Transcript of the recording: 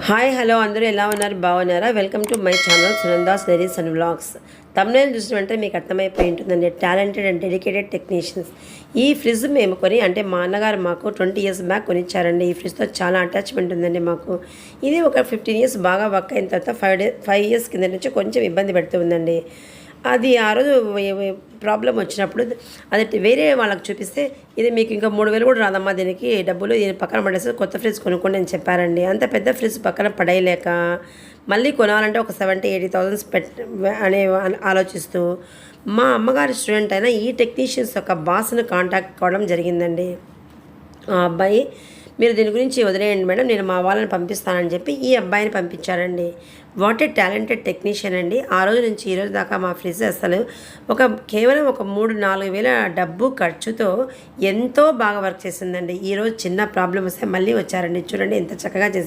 Hi hello అందరూ ఎలా ఉన్నారు బాగున్నారా? Welcome to my channel Sunanda's diaries and vlogs. Thumbnail చూసిన వెంటనే మీకు అర్థమైపోయి ఉంటుందండి, టాలెంటెడ్ అండ్ డెడికేటెడ్ టెక్నీషియన్స్. ఈ ఫ్రిడ్జ్ మేము కొని అంటే మా అన్నగారు మాకు 20 years బ్యాక్ కొనిచ్చారండి. ఈ ఫ్రిడ్జ్తో చాలా అటాచ్మెంట్ ఉందండి మాకు. ఇది ఒక 15 years బాగా వర్క్ అయిన తర్వాత 5 years కింద నుంచి కొంచెం ఇబ్బంది పెడుతూ ఉందండి. అది ఆ రోజు ప్రాబ్లం వచ్చినప్పుడు అది వేరే వాళ్ళకి చూపిస్తే, ఇది మీకు ఇంకా 3,000 కూడా రాదమ్మా, దీనికి డబ్బులు దీని పక్కన పడేసి కొత్త ఫ్రిడ్జ్ కొనుక్కోండి అని చెప్పారండి. అంత పెద్ద ఫ్రిడ్జ్ పక్కన పడేయలేక మళ్ళీ కొనాలంటే ఒక 70,000-80,000 అనే ఆలోచిస్తూ మా అమ్మగారి స్టూడెంట్ అయినా ఈ టెక్నీషియన్స్ యొక్క బాస్ను కాంటాక్ట్ కావడం జరిగిందండి. ఆ అబ్బాయి, మీరు దీని గురించి వదిలేయండి మేడం, నేను మా వాళ్ళని పంపిస్తానని చెప్పి ఈ అబ్బాయిని పంపించారండి. వాట్ ఏ టాలెంటెడ్ టెక్నీషియన్ అండి. ఆ రోజు నుంచి ఈ రోజు దాకా మా ఫ్రిడ్జ్ అసలు కేవలం ఒక 3-4 వేల డబ్బు ఖర్చుతో ఎంతో బాగా వర్క్ చేసిందండి. ఈరోజు చిన్న ప్రాబ్లం వస్తే మళ్ళీ వచ్చారండి. చూడండి ఎంత చక్కగా చేసి